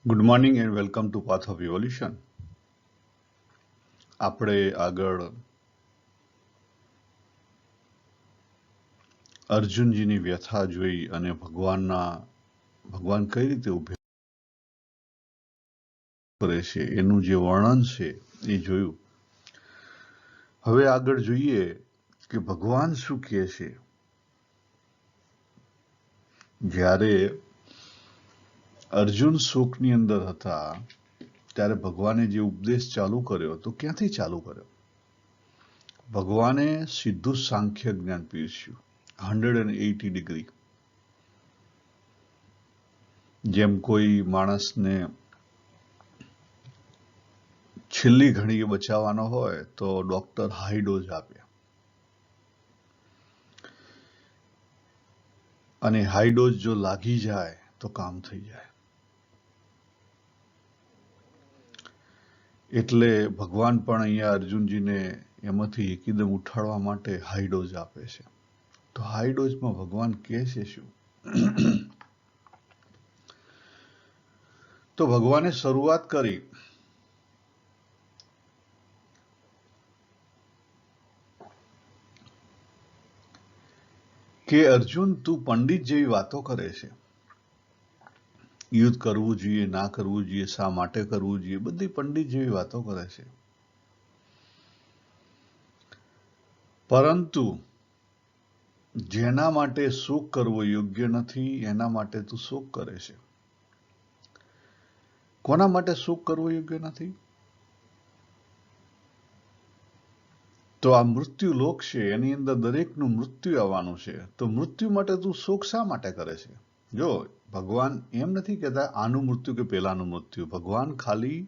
Good morning and welcome to path of evolution. આપણે આગળ અર્જુનજીની વ્યથા જોઈ અને ભગવાન કઈ રીતે ઉભે કરે છે એનું જે વર્ણન છે એ જોયું. હવે આગળ જોઈએ કે ભગવાન શું કહે છે. જ્યારે અર્જુન શોકની અંદર હતા ત્યારે ભગવાને જે ઉપદેશ ચાલુ કર્યો તો ક્યાંથી ચાલુ કર્યો? ભગવાને સીધું સાંખ્ય જ્ઞાન પીરસ્યું 180 ડિગ્રી. જેમ કોઈ માણસને છેલ્લી ઘડીએ બચાવવાનો હોય તો ડોક્ટર હાઈ ડોઝ આપે અને હાઈ ડોઝ જો લાગી જાય તો કામ થઈ જાય. એટલે ભગવાન પણ અહીંયા અર્જુનજીને એમાંથી એકદમ ઉઠાડવા માટે હાઈ ડોઝ આપે છે. તો હાઈ ડોઝમાં ભગવાન કહે છે શું? તો ભગવાને શરૂઆત કરી કે અર્જુન તું પંડિત જેવી વાતો કરે છે. યુદ્ધ કરવું જોઈએ, ના કરવું જોઈએ, શા માટે કરવું જોઈએ, બધી પંડિત જેવી વાતો કરે છે. પરંતુ જેના માટે શોક કરવો યોગ્ય નથી એના માટે તું શોક કરે છે. કોના માટે શોક કરવો યોગ્ય નથી? તો આ મૃત્યુ લોક છે, એની અંદર દરેકનું મૃત્યુ આવવાનું છે. તો મૃત્યુ માટે તું શોક શા માટે કરે છે? જો ભગવાન એમ નથી કહેતા આનું મૃત્યુ કે પેલાનું મૃત્યુ. ભગવાન ખાલી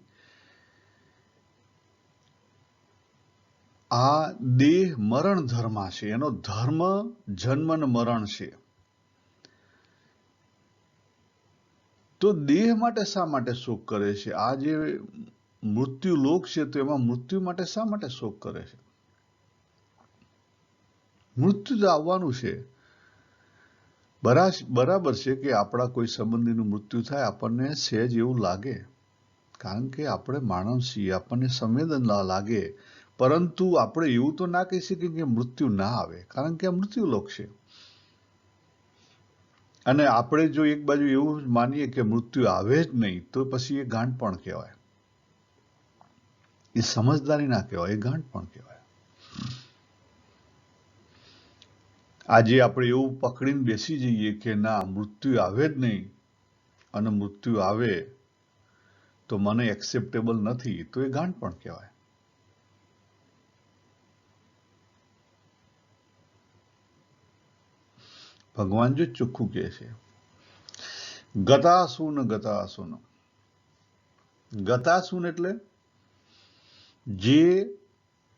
આ દેહ મરણ ધર્મ છે, એનો ધર્મ જન્મ અને મરણ છે. તો દેહ માટે શા માટે શોક કરે છે? આ જે મૃત્યુ લોક છે તો એમાં મૃત્યુ માટે શા માટે શોક કરે છે? મૃત્યુ તો આવવાનું છે. બરાબર છે કે આપણા કોઈ સંબંધીનું મૃત્યુ થાય આપણને સહેજ એવું લાગે, કારણ કે આપણે માનવ છીએ, આપણને સંવેદન લાગે. પરંતુ આપણે એવું તો ના કહી શકીએ કે મૃત્યુ ના આવે, કારણ કે આ મૃત્યુ લોક છે. અને આપણે જો એક બાજુ એવું માનીએ કે મૃત્યુ આવે જ નહીં તો પછી એ ગાંડપણ કહેવાય, એ સમજદારી ના કહેવાય, એ ગાંડપણ કહેવાય. આજે આપણે એવું પકડીને બેસી જઈએ કે ના મૃત્યુ આવે જ નહીં અને મૃત્યુ આવે તો મને એક્સેપ્ટેબલ નથી, તો એ ગાંડપણ કહેવાય. ભગવાન જો ચોખ્ખું કહે છે ગતાસુન ગતાસુન. ગતાસુન એટલે જે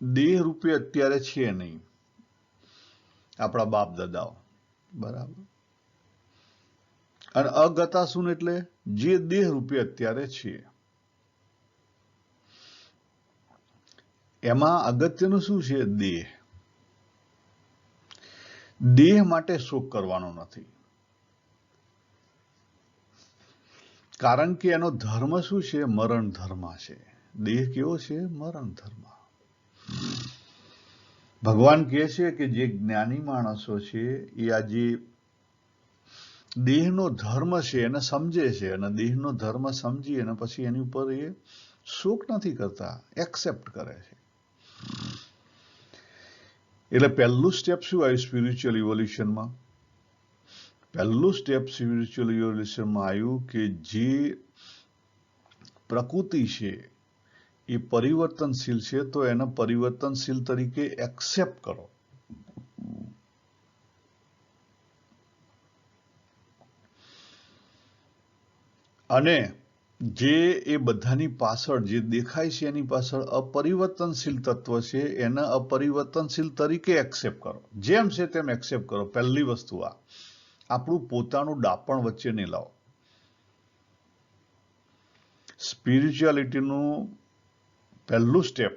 દેહ રૂપે અત્યારે છે નહીં, આપણા બાપ દાદાઓ, બરાબર. અને અગતાસુન એટલે જે દેહ રૂપે અત્યારે છે. એમાં અગત્યનું શું છે? દેહ. દેહ માટે શોક કરવાનો નથી, કારણ કે એનો ધર્મ શું છે? મરણ ધર્મ છે. દેહ કેવો છે? મરણ ધર્મ. ભગવાન કહે છે કે જે જ્ઞાની માણસો છે એ આ જે દેહનો ધર્મ છે એને સમજે છે અને દેહનો ધર્મ સમજી અને પછી એની ઉપર એ શોક નથી કરતા, એક્સેપ્ટ કરે છે. એટલે પહેલું સ્ટેપ શું આવ્યું સ્પિરિચ્યુઅલ ઇવોલ્યુશનમાં? પહેલું સ્ટેપ સ્પિરિચ્યુઅલ ઇવોલ્યુશનમાં આવ્યું કે જે પ્રકૃતિ છે એ પરિવર્તનશીલ છે તો એને પરિવર્તનશીલ તરીકે એક્સેપ્ટ કરો. અને જે એ બધાની પાછળ જે દેખાય છે એની પાછળ અપરિવર્તનશીલ તત્વ છે એને અપરિવર્તનશીલ તરીકે એક્સેપ્ટ કરો. જેમ છે તેમ એક્સેપ્ટ કરો. પહેલી વસ્તુ આ આપણું પોતાનું ડાપણ વચ્ચે નહીં લાવો. સ્પિરિચ્યુઆલિટીનું પહેલું સ્ટેપ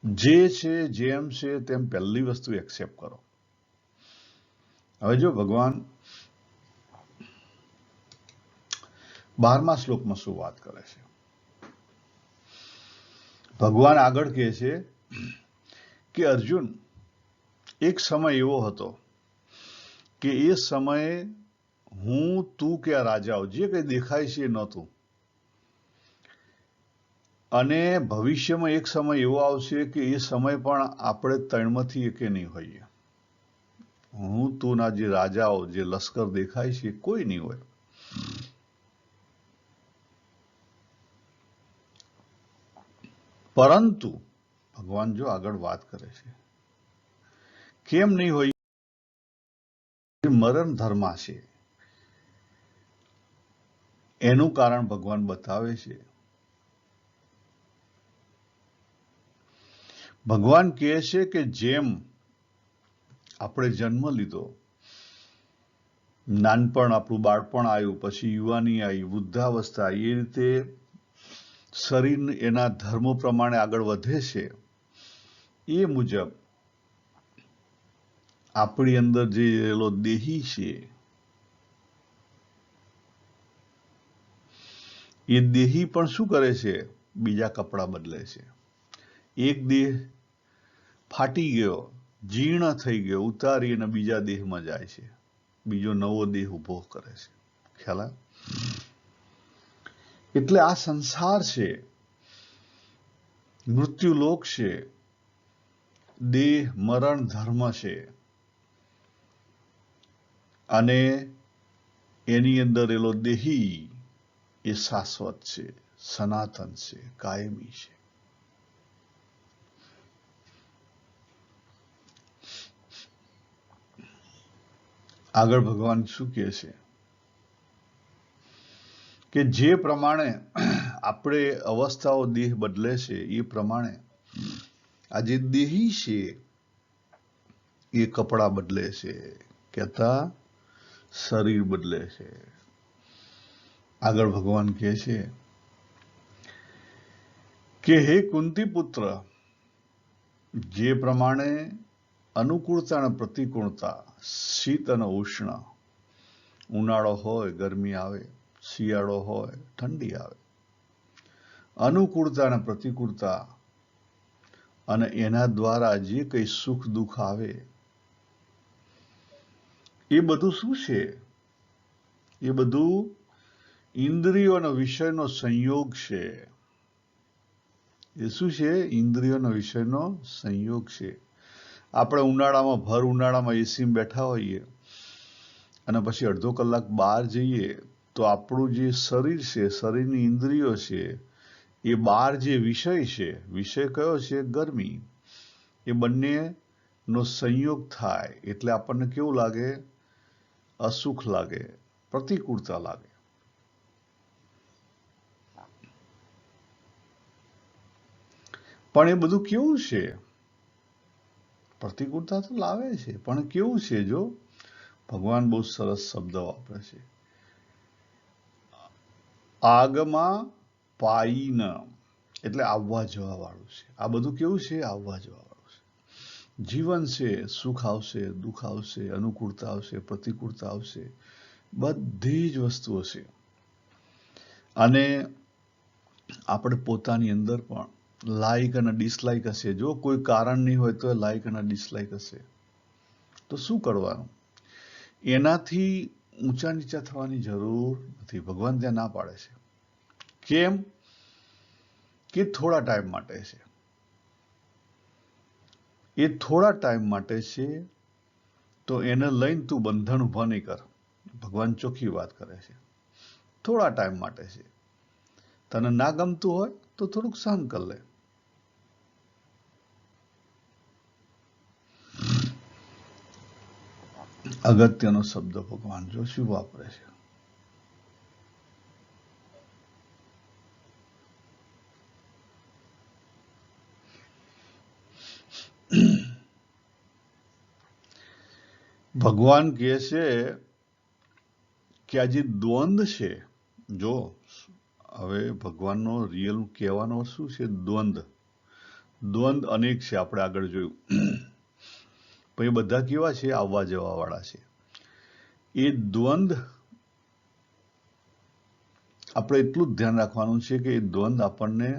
જે છે જેમ છે તેમ પહેલી વસ્તુ એક્સેપ્ટ કરો. હવે જો ભગવાન 12મા શ્લોકમાં શું વાત કરે છે? ભગવાન આગળ કહે છે કે અર્જુન, એક સમય એવો હતો કે એ સમયે હું, તું કે આ રાજાઓ જે કંઈ દેખાય છે એ નહોતું, અને ભવિષ્યમાં એક સમય એવો આવશે કે એ સમય પણ આપણે ત્રણમાંથી એકે નહીં હોઈએ. હું, તું ના જે રાજાઓ, જે લશ્કર દેખાય છે કોઈ નહીં હોય. પરંતુ ભગવાન જો આગળ વાત કરે છે, કેમ નહીં હોય? મરણ ધર્મા છે એનું કારણ ભગવાન બતાવે છે. ભગવાન કહે છે કે જેમ આપણે જન્મ લીધો, નાનપણ, આપણું બાળપણ આવ્યું, પછી યુવાની આવી, વૃદ્ધાવસ્થા, એ રીતે શરીર એના ધર્મ પ્રમાણે આગળ વધે છે. એ મુજબ આપણી અંદર જે રહેલો દેહી છે, એ દેહી પણ શું કરે છે? બીજા કપડા બદલે છે. એક દેહ ફાટી ગયો, જીર્ણ થઈ ગયો, ઉતારી અને બીજા દેહમાં જાય છે, બીજો નવો દેહ ઉભો કરે છે. ખ્યાલ આવે? એટલે આ સંસાર છે, મૃત્યુલોક છે, દેહ મરણ ધર્મ છે, અને એની અંદર એલો દેહી એ શાશ્વત છે, સનાતન છે, કાયમી છે. આગળ ભગવાન શું કહે છે કે જે પ્રમાણે આપણે અવસ્થાઓ દેહ બદલે છે, એ પ્રમાણે આ જે દેહી છે એ કપડા બદલે છે, કહેતા શરીર બદલે છે. આગળ ભગવાન કહે છે કે હે કુંતી પુત્ર, જે પ્રમાણે અનુકૂળતા અને પ્રતિકૂળતા, શીત અને ઉષ્ણ, ઉનાળો હોય ગરમી આવે, શિયાળો હોય ઠંડી આવે, અનુકૂળતા અને પ્રતિકૂળતા, અને એના દ્વારા જે કંઈ સુખ દુઃખ આવે, એ બધું શું છે? એ બધું ઇન્દ્રિયો અને વિષયનો સંયોગ છે. એ શું છે? ઇન્દ્રિયોનો વિષયનો સંયોગ છે. આપણે ઉનાળામાં, ભર ઉનાળામાં એસીમાં બેઠા હોઈએ અને પછી અડધો કલાક બહાર જઈએ તો આપણું જે શરીર છે, શરીરની ઇન્દ્રિયો છે, એ બહાર જે વિષય છે, વિષય કયો છે? ગરમી. એ બંનેનો સંયોગ થાય એટલે આપણને કેવું લાગે? અસુખ લાગે, પ્રતિકૂળતા લાગે. પણ એ બધું કેવું છે? પ્રતિકૂળતા તો લાવે છે, પણ કેવું છે? જો ભગવાન બહુ સરસ શબ્દ વાપરે છે, આગમાં પાઈન, એટલે આવવા જવા વાળું છે. આ બધું કેવું છે? આવવા જવા વાળું છે. જીવન છે, સુખ આવશે, દુઃખ આવશે, અનુકૂળતા આવશે, પ્રતિકૂળતા આવશે, બધી જ વસ્તુઓ છે. અને આપણે પોતાની અંદર પણ લાઈક અને ડિસલાઈક હશે. જો કોઈ કારણ નહીં હોય તો લાઈક અને ડિસલાઈક હશે. તો શું કરવાનું? એનાથી ઊંચા નીચા થવાની જરૂર નથી. ભગવાન ત્યાં ના પાડે છે. કેમ? કે થોડા ટાઈમ માટે છે. એ થોડા ટાઈમ માટે છે, તો એને લઈને તું બંધન ઊભા નહીં કર. ભગવાન ચોખ્ખી વાત કરે છે. થોડા ટાઈમ માટે છે. તને ના ગમતું હોય તો થોડુંક સહન કર લે. અગત્યનો શબ્દ ભગવાન જો શું વાપરે છે. ભગવાન કહે છે કે આ જે દ્વંદ છે, જો હવે ભગવાનનો રિયલ કહેવાનો શું છે? દ્વંદ. દ્વંદ અનેક છે, આપણે આગળ જોયું. પણ એ બધા કેવા છે? આવવા જવા વાળા છે. એ દ્વંદ આપણે એટલું જ ધ્યાન રાખવાનું છે કે એ દ્વંદ આપણને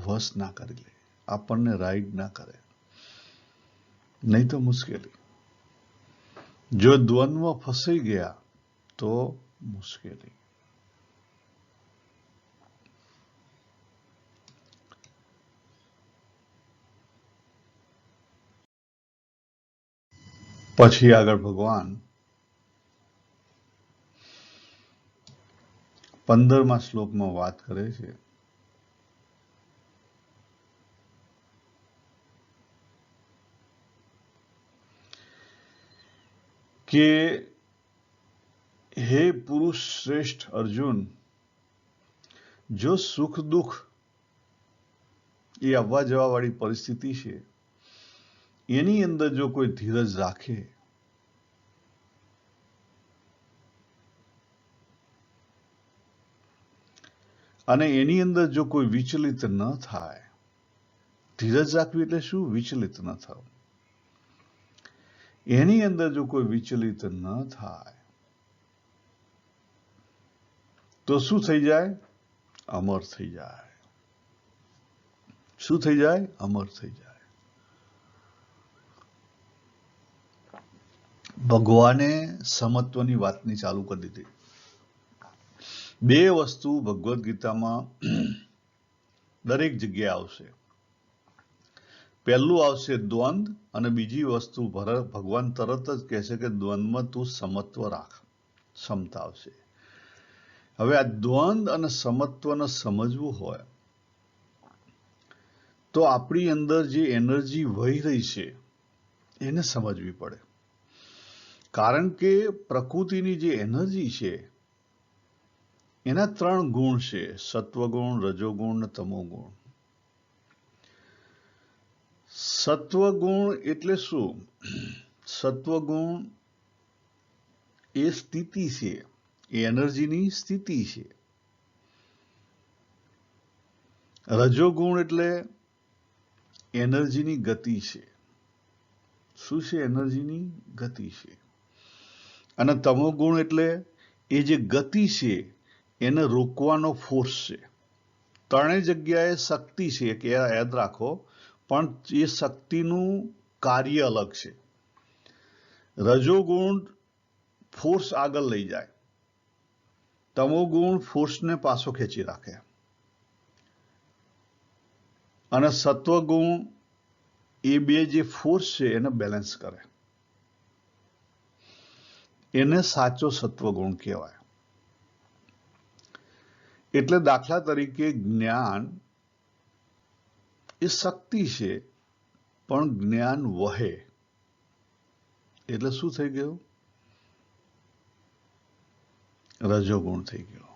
વશ ના કરી લે, આપણને રાઈડ ના કરે, નહીં તો મુશ્કેલી. જો દ્વંદમાં ફસાઈ ગયા તો મુશ્કેલી. પછી આગળ ભગવાન 15મા શ્લોકમાં વાત કરે છે કે હે પુરુષ શ્રેષ્ઠ અર્જુન, જો સુખ દુઃખ એ આવવા જવા વાળી પરિસ્થિતિ છે, એની અંદર જો કોઈ ધીરજ રાખે અને એની અંદર જો કોઈ વિચલિત ન થાય. ધીરજ રાખવી એટલે શું? વિચલિત ન થવું. એની અંદર જો કોઈ વિચલિત ન થાય તો શું થઈ જાય? અમર થઈ જાય. શું થઈ જાય? અમર થઈ જાય. ભગવાને સમત્વની વાતની ચાલુ કરી દીધી. બે વસ્તુ ભગવદ્ ગીતામાં દરેક જગ્યાએ આવશે. પહેલું આવશે દ્વંદ, અને બીજી વસ્તુ ભગવાન તરત જ કહેશે કે દ્વંદમાં તું સમત્વ રાખ, ક્ષમતા આવશે. હવે આ દ્વંદ અને સમત્વને સમજવું હોય તો આપણી અંદર જે એનર્જી વહી રહી છે એને સમજવી પડે. કારણ કે પ્રકૃતિની જે એનર્જી છે એના 3 ગુણ છે: સત્વગુણ, રજોગુણ અને તમોગુણ. સત્વગુણ એટલે શું? સત્વગુણ એ સ્થિતિ છે, એ એનર્જીની સ્થિતિ છે. રજોગુણ એટલે એનર્જીની ગતિ છે. શું છે? એનર્જીની ગતિ છે. અને તમોગુણ એટલે એ જે ગતિ છે એને રોકવાનો ફોર્સ છે. ત્રણેય જગ્યાએ શક્તિ છે કે યાદ રાખો, પણ એ શક્તિનું કાર્ય અલગ છે. રજોગુણ ફોર્સ આગળ લઈ જાય, તમોગુણ ફોર્સને પાછો ખેંચી રાખે, અને સત્વગુણ એ બે જે ફોર્સ છે એને બેલેન્સ કરે. એને સાચો સત્વગુણ કહેવાય. એટલે દાખલા તરીકે જ્ઞાન એ શક્તિ છે, પણ જ્ઞાન વહે એટલે શું થઈ ગયું? રજોગુણ થઈ ગયો.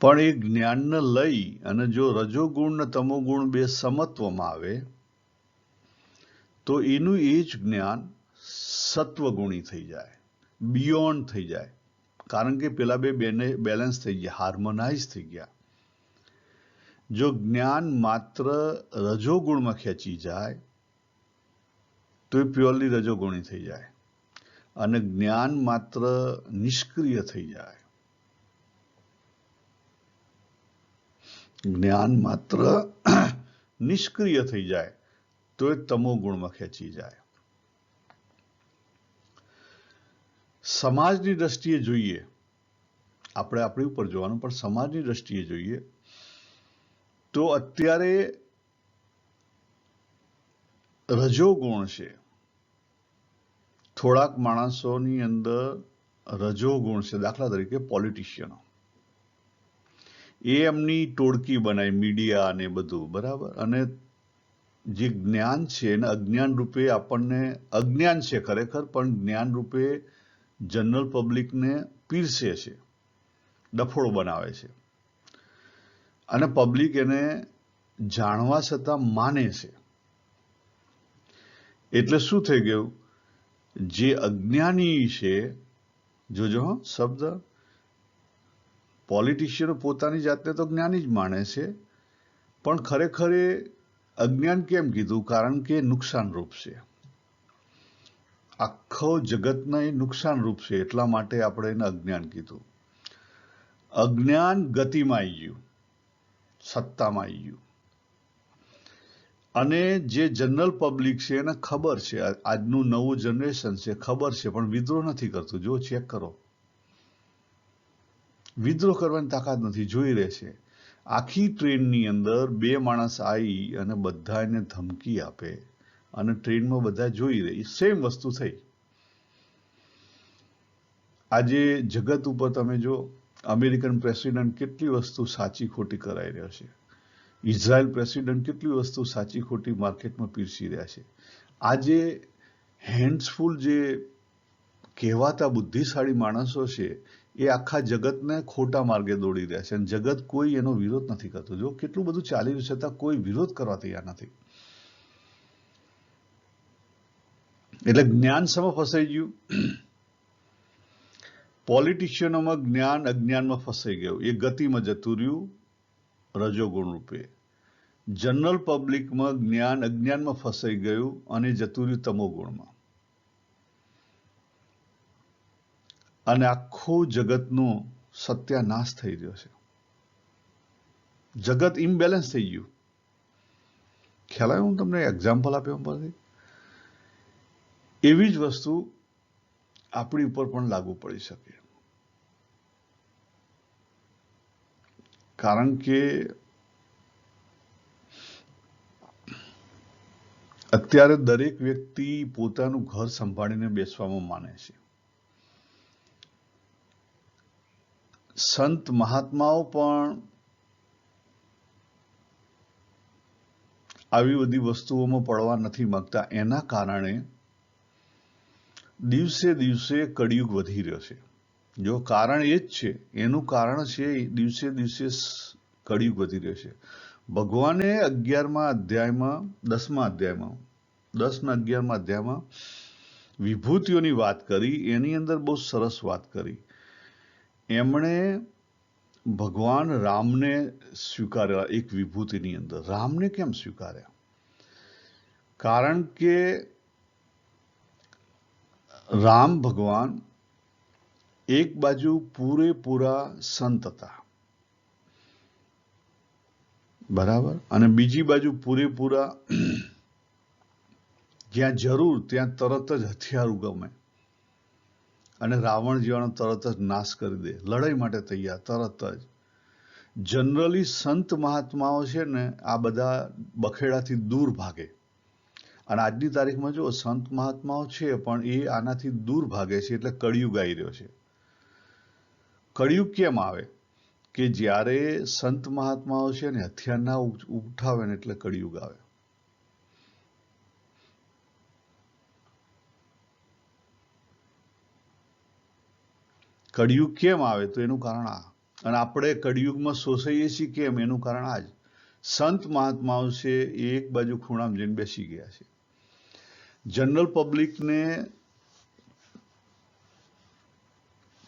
પણ એ જ્ઞાનને લઈ અને જો રજોગુણ ને તમોગુણ બે સમત્વમાં આવે તો એનું એ જ જ્ઞાન સત્વગુણી થઈ જાય, બિયોન્ડ થઈ જાય. કારણ કે પેલા બેને બેલેન્સ થઈ ગયા, હાર્મોનાઇઝ થઈ ગયા. જો જ્ઞાન માત્ર રજોગુણમાં ખેંચી જાય તો એ પ્યોરલી રજોગુણી થઈ જાય, અને જ્ઞાન માત્ર નિષ્ક્રિય થઈ જાય, જ્ઞાન માત્ર નિષ્ક્રિય થઈ જાય તો એ તમોગુણમાં ખેંચી જાય. સમાજની દ્રષ્ટિએ જોઈએ, આપણે આપણી ઉપર જોવાનું, પણ સમાજની દ્રષ્ટિએ જોઈએ તો અત્યારે રજોગુણ છે. થોડાક માણસોની અંદર રજોગુણ છે. દાખલા તરીકે પોલિટિશિયનો, એ એમની ટોળકી બનાવી, મીડિયા અને બધું, બરાબર. અને જે જ્ઞાન છે એને અજ્ઞાન રૂપે આપણને, અજ્ઞાન છે ખરેખર, પણ જ્ઞાન રૂપે જનરલ પબ્લિકને પીરસે છે, ડફોળ બનાવે છે, અને પબ્લિક એને જાણવા છતાં માને છે. એટલે શું થઈ ગયું? જે અજ્ઞાની છે, જોજો શબ્દ, પોલિટિશિયનો પોતાની જાતને તો જ્ઞાની જ માને છે, પણ ખરેખર એ અજ્ઞાન કેમ કીધું? કારણ કે નુકસાનરૂપ છે, આખો જગતના એ નુકસાનરૂપ છે, એટલા માટે આપણે એને અજ્ઞાન કીધું. અજ્ઞાન ગતિમાં આવી ગયું, સત્તામાં આવી ગયું, અને જે જનરલ પબ્લિક છે એને ખબર છે, આજનું નવું જનરેશન છે, ખબર છે, પણ વિદ્રોહ નથી કરતું. જો ચેક કરો, વિદ્રોહ કરવાની તાકાત નથી, જોઈ રહે છે. આખી ટ્રેનની અંદર બે માણસ આવી અને બધા એને ધમકી આપે અને ટ્રેનમાં બધા જોઈ રહે, સેમ વસ્તુ થઈ. આજે જગત ઉપર તમે જો, અમેરિકન પ્રેસિડન્ટ કેટલી વસ્તુ સાચી ખોટી કરાઈ રહ્યો છે, ઇઝરાયલ પ્રેસિડન્ટ કેટલી વસ્તુ સાચી ખોટી માર્કેટમાં પીરસી રહ્યા છે. આજે હેન્ડફુલ જે કહેવાતા બુદ્ધિશાળી માણસો છે એ આખા જગતને ખોટા માર્ગે દોડી રહ્યા છે, અને જગત કોઈ એનો વિરોધ નથી કરતું. જો કેટલું બધું ચાલી રહ્યું છતાં કોઈ વિરોધ કરવા તૈયાર નથી. એટલે જ્ઞાન શેમાં ફસાઈ ગયું? પોલિટિશિયનોમાં જ્ઞાન અજ્ઞાનમાં ફસાઈ ગયું, એ ગતિમાં જતું રહ્યું રજોગુણ રૂપે. જનરલ પબ્લિકમાં જ્ઞાન અજ્ઞાનમાં ફસાઈ ગયું અને જતું રહ્યું તમોગુણમાં. અને આખું જગતનો સત્યાનાશ થઈ રહ્યો છે. જગત ઇમ્બેલેન્સ થઈ ગયું. ખ્યાલ આવ્યો? હું તમને એક્ઝામ્પલ આપ્યો પરથી. એવી જ વસ્તુ આપણી ઉપર પણ લાગુ પડી શકે, કારણ કે અત્યારે દરેક વ્યક્તિ પોતાનું ઘર સંભાળીને બેસવામાં માને છે. સંત મહાત્માઓ પણ આવી બધી વસ્તુઓમાં પડવા નથી માંગતા. એના કારણે દિવસે દિવસે કળિયુગ વધી રહ્યો છે. જો કારણ એ જ છે, એનું કારણ છે દિવસે દિવસે કળિયુગ વધી રહ્યો છે. ભગવાને 11મા અધ્યાયમાં 10મા અધ્યાયમાં 10 ના 11મા અધ્યાયમાં વિભૂતિઓની વાત કરી. એની અંદર બહુ સરસ વાત કરી. એમણે ભગવાન રામને સ્વીકાર્યા એક વિભૂતિની અંદર. રામને કેમ સ્વીકાર્યા? કારણ કે રામ ભગવાન એક બાજુ પૂરેપૂરા સંત હતા, બરાબર, અને બીજી બાજુ પૂરેપૂરા જ્યાં જરૂર ત્યાં તરત જ હથિયાર ઉગમે અને રાવણ જેવાનો તરત જ નાશ કરી દે, લડાઈ માટે તૈયાર તરત જ. જનરલી સંત મહાત્માઓ છે ને આ બધા બખેડાથી દૂર ભાગે, અને આજની તારીખમાં જો સંત મહાત્માઓ છે પણ એ આનાથી દૂર ભાગે છે. એટલે કળિયુગ આવી રહ્યો છે. કળિયુગ કેમ આવે? કે જ્યારે સંત મહાત્માઓ છે ને હથિયાર ના ઉઠાવે ને એટલે કળિયુગ આવે. કળિયુગ કેમ આવે? તો એનું કારણ આ. અને આપણે કળિયુગમાં શોષાઈએ છીએ કેમ? એનું કારણ આ જ. સંત મહાત્માઓ છે એ એક બાજુ ખૂણામાં જઈને બેસી ગયા છે. જનરલ પબ્લિકને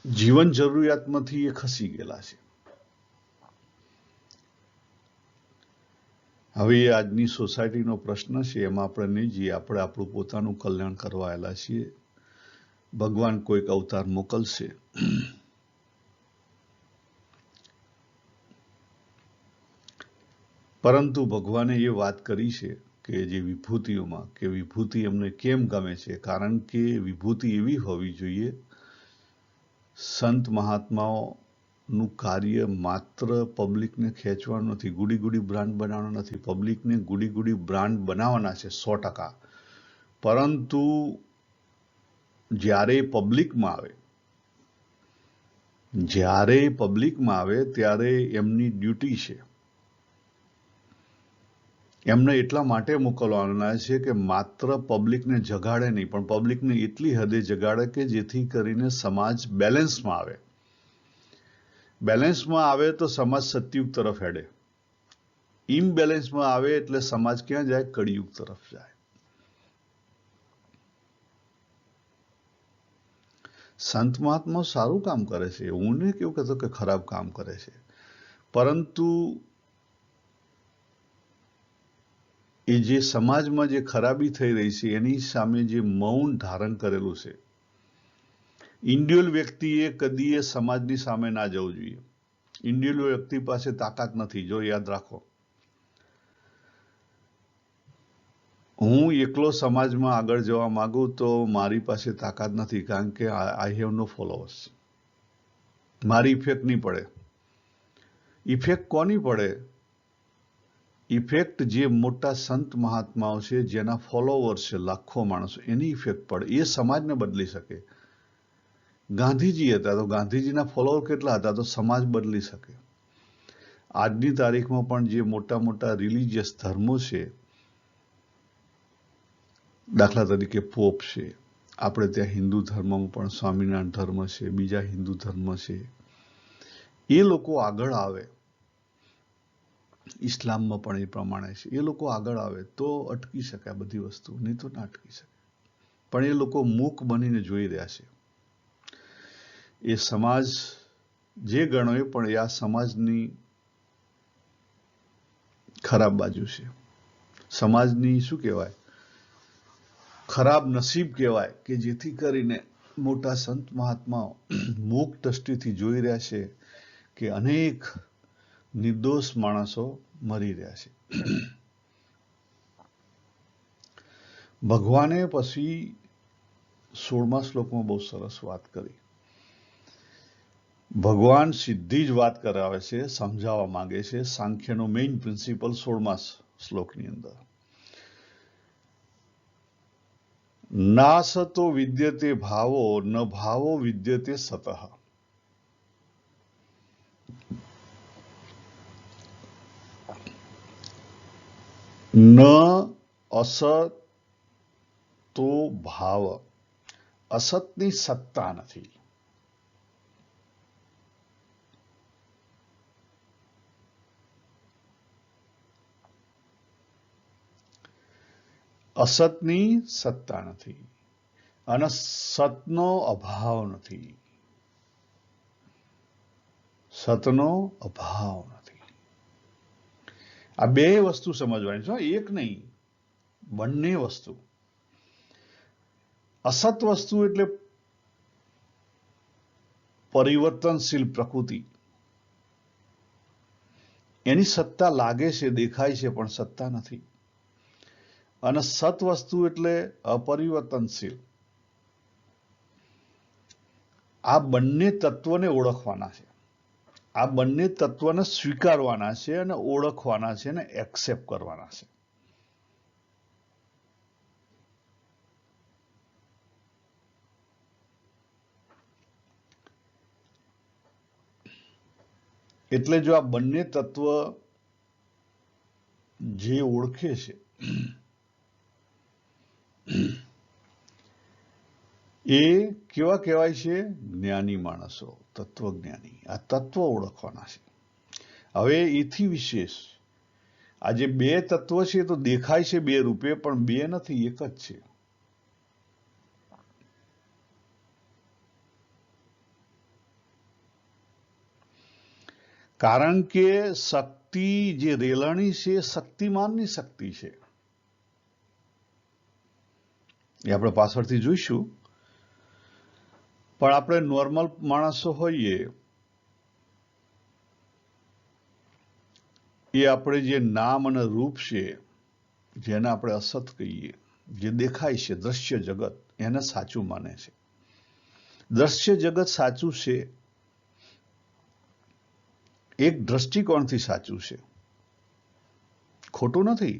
જીવન જરૂરિયાતમાંથી એ ખસી ગયેલા છે. હવે એ આજની સોસાયટીનો પ્રશ્ન છે, એમાં આપણે નહીં જઈએ. આપણે આપણું પોતાનું કલ્યાણ કરવા આવેલા છીએ. ભગવાન કોઈક અવતાર મોકલશે. પરંતુ ભગવાને એ વાત કરી છે કે જે વિભૂતિઓમાં, કે વિભૂતિ એમને કેમ ગમે છે? કારણ કે વિભૂતિ એવી હોવી જોઈએ, સંત મહાત્માઓનું કાર્ય માત્ર પબ્લિકને ખેંચવાનું નથી, ગુડી ગુડી બ્રાન્ડ બનાવવાનું નથી. પબ્લિકને ગુડી ગુડી બ્રાન્ડ બનાવવાના છે 100%. પરંતુ જ્યારે પબ્લિકમાં આવે ત્યારે એમની ડ્યુટી છે, એમને એટલા માટે મોકલવાના છે કે માત્ર પબ્લિકને જગાડે નહીં, પણ પબ્લિકને એટલી હદે જગાડે કે જેથી કરીને સમાજ બેલેન્સમાં આવે. બેલેન્સમાં આવે તો સમાજ સતયુગ તરફ હેડે. ઇમ્બેલેન્સમાં આવે એટલે સમાજ ક્યાં જાય? કળિયુગ તરફ જાય. સંત મહાત્મા સારું કામ કરે છે, હું નહીં કેવું કહેતો કે ખરાબ કામ કરે છે, પરંતુ એ જે સમાજમાં જે ખરાબી થઈ રહી છે એની સામે જે મૌન ધારણ કરેલું છે. ઇન્ડિવિડ્યુઅલ વ્યક્તિએ કદી એ સમાજની સામે ના જવું જોઈએ. ઇન્ડિવિડ્યુઅલ વ્યક્તિ પાસે તાકાત નથી. જો યાદ રાખો, હું એકલો સમાજમાં આગળ જવા માંગુ તો મારી પાસે તાકાત નથી, કારણ કે આઈ હેવ નો ફોલોઅર્સ. મારી ઇફેક્ટ નહીં પડે. ઇફેક્ટ કોની પડે? ઇફેક્ટ જે મોટા સંત મહાત્માઓ છે, જેના ફોલોવર્સ છે લાખો માણસો, એની ઇફેક્ટ પડે. એ સમાજને બદલી શકે. ગાંધીજી હતા તો ગાંધીજીના ફોલોવર કેટલા હતા તો સમાજ બદલી શકે. આજની તારીખમાં પણ જે મોટા મોટા રિલિજિયસ ધર્મો છે, દાખલા તરીકે પોપ છે, આપણે ત્યાં હિન્દુ ધર્મમાં પણ સ્વામિનારાયણ ધર્મ છે, બીજા હિન્દુ ધર્મ છે, એ લોકો આગળ આવે, ઇસ્લામમાં પણ એ પ્રમાણે છે, એ લોકો આગળ આવે તો અટકી શકે આ બધી વસ્તુ, નહીં તો ના અટકી શકે. પણ એ લોકો મૂક બનીને જોઈ રહ્યા છે. એ સમાજ જે ગણો એ પણ એ આ સમાજની ખરાબ બાજુ છે. સમાજની શું કહેવાય, ખરાબ નસીબ કહેવાય, કે જેથી કરીને મોટા સંત મહાત્માઓ મૂક દ્રષ્ટિથી જોઈ રહ્યા છે કે અનેક નિર્દોષ માણસો મરી રહ્યા છે. ભગવાને પછી 16મા શ્લોકમાં બહુ સરસ વાત કરી. ભગવાન સીધી જ વાત કરાવે છે, સમજાવવા માંગે છે સાંખ્યનો મેઇન પ્રિન્સિપલ 16મા શ્લોકની અંદર. નાસતો વિદ્યતે ભાવો ન ભાવો વિદ્યતે સતઃ. ન અસત તો ભાવ. અસતની સત્તા નથી. અસતની સત્તા નથી અને સતનો અભાવ નથી. સતનો અભાવ નથી. આ બે વસ્તુ સમજવાની છે, એક નહીં, બંને વસ્તુ. અસત વસ્તુ એટલે પરિવર્તનશીલ પ્રકૃતિ, એની સત્તા લાગે છે, દેખાય છે, પણ સત્તા નથી. અને સત વસ્તુ એટલે અપરિવર્તનશીલ. આ બંને તત્વને ઓળખવાના છે, આ બંને તત્વને સ્વીકારવાના છે અને ઓળખવાના છે અને એક્સેપ્ટ કરવાના છે. એટલે જો આ બંને તત્વ જે ઓળખે છે એ કેવા કહેવાય છે? જ્ઞાની માણસો, તત્વજ્ઞાની. આ તત્વ ઓળખવાના છે. હવે એથી વિશેષ આ જે બે તત્વ છે તો દેખાય છે બે રૂપે, પણ બે નથી, એક જ છે. કારણ કે શક્તિ જે રેલણી છે એ શક્તિમાનની શક્તિ છે. એ આપણે પાછળથી જોઈશું. પણ આપણે નોર્મલ માણસો હોઈએ, એ આપણે જે નામ અને રૂપ છે, જેને આપણે અસત કહીએ, જે દેખાય છે દ્રશ્ય જગત, એને સાચું માને છે. દ્રશ્ય જગત સાચું છે, એક દ્રષ્ટિકોણથી સાચું છે, ખોટું નથી.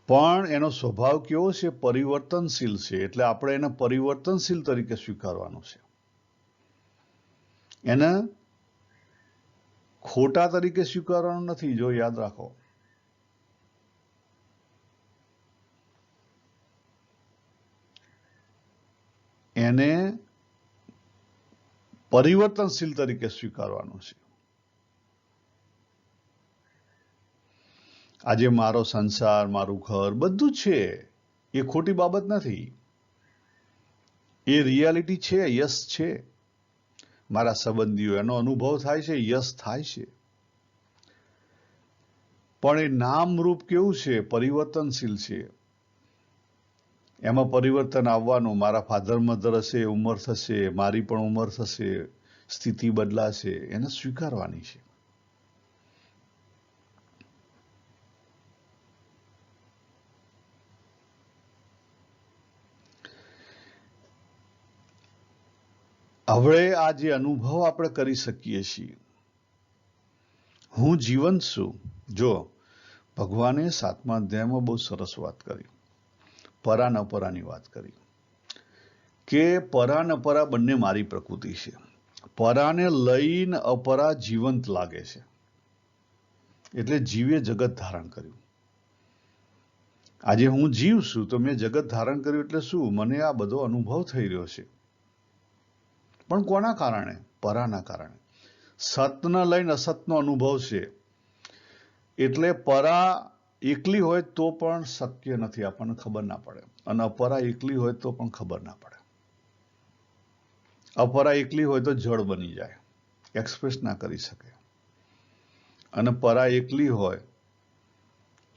પણ એનો સ્વભાવ કેવો છે? પરિવર્તનશીલ છે. એટલે આપણે એને પરિવર્તનશીલ તરીકે સ્વીકારવાનું છે. એને ખોટા તરીકે સ્વીકારવાનું નથી. જો યાદ રાખો, એને પરિવર્તનશીલ તરીકે સ્વીકારવાનું છે. આજે મારો સંસાર, મારું ઘર, બધું છે, એ ખોટી બાબત નથી. એ રિયાલિટી છે, યસ છે. મારા સંબંધીઓ, એનો અનુભવ થાય છે, યસ થાય છે. પણ એ નામ રૂપ કેવું છે? પરિવર્તનશીલ છે. એમાં પરિવર્તન આવવાનું. મારા ફાધર મધર હશે, ઉંમર થશે, મારી પણ ઉંમર થશે, સ્થિતિ બદલાશે, એને સ્વીકારવાની છે. હવે આ જે અનુભવ આપણે કરી શકીએ છીએ, હું જીવંત છું. જો ભગવાને 7મા અધ્યાયમાં બહુ સરસ વાત કરી, પરા ન પરાની વાત કરી કે પરા ન પરા બંને મારી પ્રકૃતિ છે. પરાને લઈને અપરા જીવંત લાગે છે, એટલે જીવે જગત ધારણ કર્યું. આજે હું જીવ છું તો મેં જગત ધારણ કર્યું, એટલે શું? મને આ બધો અનુભવ થઈ રહ્યો છે. પણ કોના કારણે? પરાના કારણે. સતને લઈને અસતનો અનુભવ છે, એટલે પરા એકલી હોય તો પણ શક્ય નથી, આપણને ખબર ના પડે. અને અપરા એકલી હોય તો પણ ખબર ના પડે. અપરા એકલી હોય તો જળ બની જાય, એક્સપ્રેસ ના કરી શકે. અને પરા એકલી હોય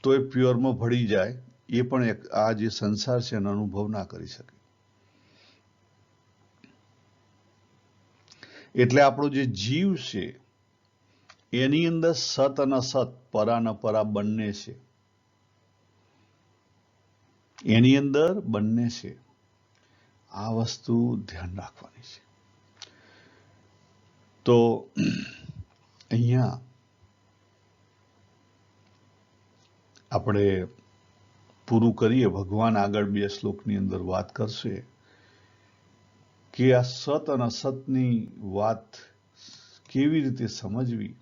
તો એ પ્યોરમાં ભળી જાય, એ પણ આ જે સંસાર છે એનો અનુભવ ના કરી શકે. એટલે આપણો જે જીવ છે એની અંદર સત અને અસત, પરા અને પરા બંને છે. એની અંદર બંને છે. આ વસ્તુ ધ્યાન રાખવાની છે. તો અહીંયા આપણે પૂરું કરીએ. ભગવાન આગળ 2 શ્લોકની અંદર વાત કરશે કે આ સત અને અસતની વાત કેવી રીતે સમજવી,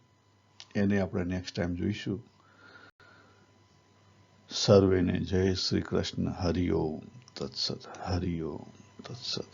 એને આપણે નેક્સ્ટ ટાઈમ જોઈશું. સર્વેને જય શ્રી કૃષ્ણ. હરિ ઓમ તત્સત. હરિ ઓમ તત્સત.